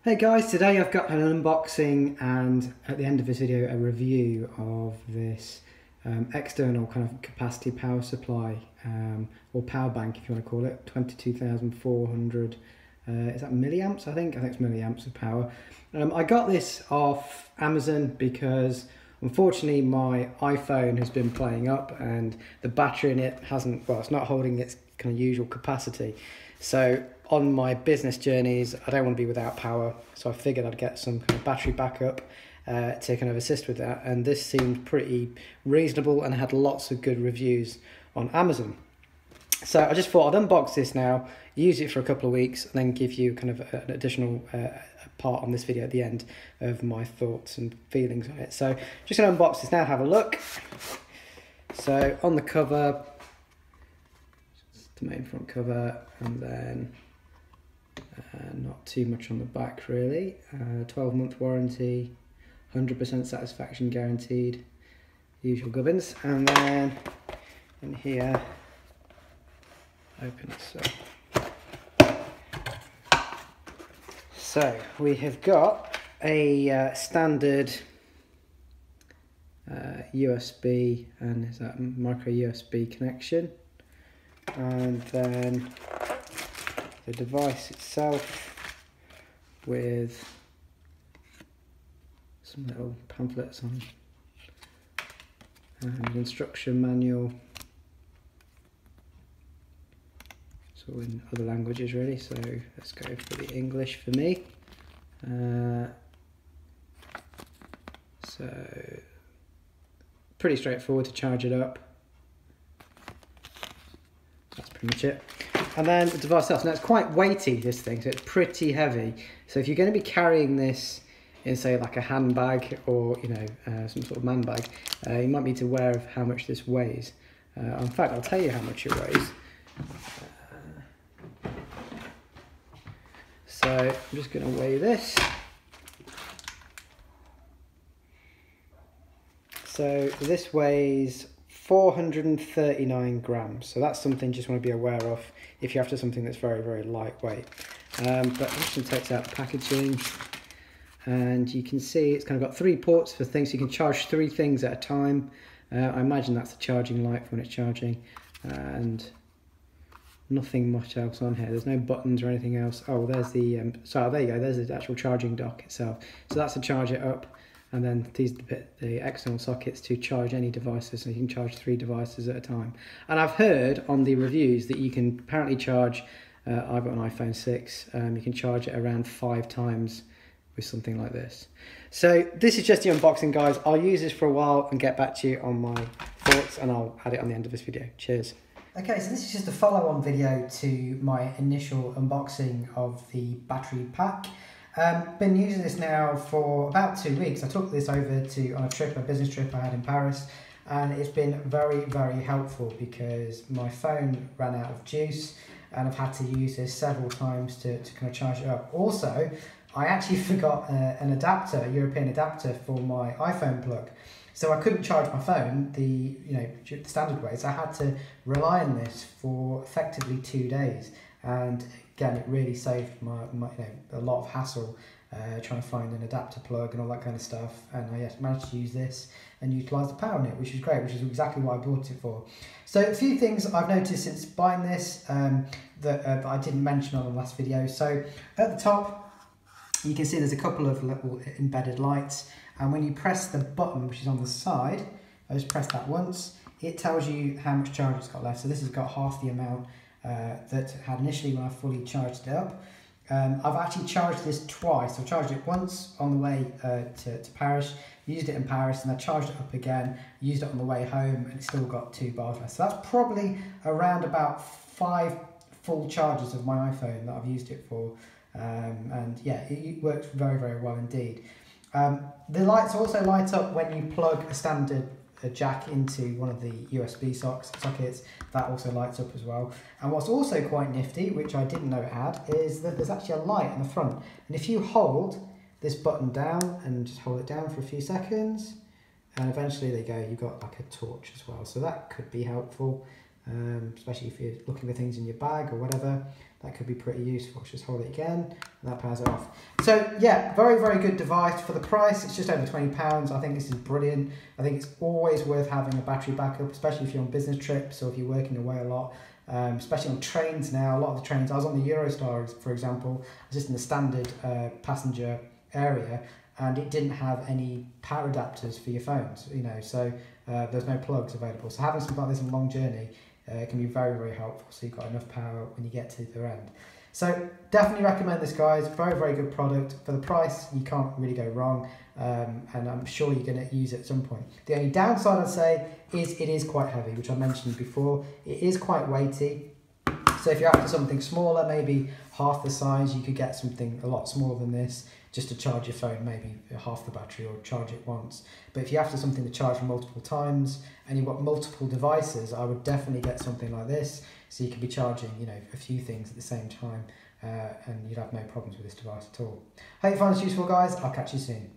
Hey guys, today I've got an unboxing and at the end of this video a review of this external kind of capacity power supply or power bank if you want to call it, 22,400 is that milliamps? I think it's milliamps of power. I got this off Amazon because unfortunately my iPhone has been playing up and the battery in it it's not holding its kind of usual capacity. So on my business journeys, I don't want to be without power, so I figured I'd get some kind of battery backup to kind of assist with that, and this seemed pretty reasonable and had lots of good reviews on Amazon. So I just thought I'd unbox this now, use it for a couple of weeks, and then give you kind of an additional part on this video at the end of my thoughts and feelings on it. So just going to unbox this now, have a look. So on the cover, the main front cover, and then not too much on the back really. 12-month warranty, 100% satisfaction guaranteed, usual gubbins. And then in here, open this up. So we have got a standard USB and is that micro USB connection, and then the device itself with some little pamphlets on and an instruction manual. It's all in other languages really, so let's go for the English for me. So pretty straightforward to charge it up. That's pretty much it. And then the device itself. Now it's quite weighty, this thing, so it's pretty heavy. So if you're going to be carrying this in, say, like a handbag or some sort of man bag, you might need to be aware of how much this weighs. In fact, I'll tell you how much it weighs. So I'm just going to weigh this. So this weighs 439 grams, so that's something you just want to be aware of if you're after something that's very, very lightweight. But I'm just going to take out the packaging, and you can see it's kind of got 3 ports for things, so you can charge 3 things at a time. I imagine that's the charging light for when it's charging, and nothing much else on here. There's no buttons or anything else. Oh, there's the there you go, there's the actual charging dock itself. So that's to charge it up. And then these are the external sockets to charge any devices, so you can charge 3 devices at a time. And I've heard on the reviews that you can apparently charge, I've got an iPhone 6, you can charge it around 5 times with something like this. So this is just the unboxing, guys. I'll use this for a while and get back to you on my thoughts, and I'll add it on the end of this video. Cheers. Okay, so this is just a follow-on video to my initial unboxing of the battery pack. Been using this now for about 2 weeks. I took this over on a business trip I had in Paris, and it's been very, very helpful because my phone ran out of juice and I've had to use this several times to kind of charge it up. Also, I actually forgot an adapter, a European adapter for my iPhone plug. So I couldn't charge my phone the standard way, so I had to rely on this for effectively 2 days. And again, it really saved my a lot of hassle trying to find an adapter plug and all that kind of stuff. And I managed to use this and utilise the power on it, which is great, which is exactly what I bought it for. So a few things I've noticed since buying this that I didn't mention on the last video. So at the top, you can see there's a couple of little embedded lights, and when you press the button, which is on the side, I just press that once, it tells you how much charge it's got left. So this has got half the amount that it had initially when I fully charged it up. I've actually charged this twice. I've charged it once on the way to Paris, used it in Paris, and I charged it up again, used it on the way home, and it's still got 2 bars left. So that's probably around about 5 full charges of my iPhone that I've used it for. And yeah, it works very, very well indeed. The lights also light up when you plug a standard jack into one of the USB sockets. That also lights up as well. And what's also quite nifty, which I didn't know it had, is that there's actually a light in the front. And if you hold this button down and just hold it down for a few seconds, and eventually there you go, you've got like a torch as well. So that could be helpful. especially if you're looking for things in your bag or whatever. That could be pretty useful. Just hold it again and that powers it off. So yeah, very, very good device. For the price, it's just over £20. I think this is brilliant. I think it's always worth having a battery backup, especially if you're on business trips or if you're working away a lot. Especially on trains now. A lot of the trains, I was on the Eurostar, for example, I was just in the standard passenger area, and it didn't have any power adapters for your phones, you know, so there's no plugs available. So having something like this on a long journey can be very, very helpful, so you've got enough power when you get to the end. So definitely recommend this, guys. Very, very good product. For the price, you can't really go wrong, and I'm sure you're going to use it at some point. The only downside, I'd say, is it is quite heavy, which I mentioned before. It is quite weighty. So if you're after something smaller, maybe half the size, you could get something a lot smaller than this, just to charge your phone, maybe half the battery, or charge it once. But if you're after something to charge multiple times and you've got multiple devices, I would definitely get something like this, so you could be charging, you know, a few things at the same time, and you'd have no problems with this device at all. Hope you find this useful, guys. I'll catch you soon.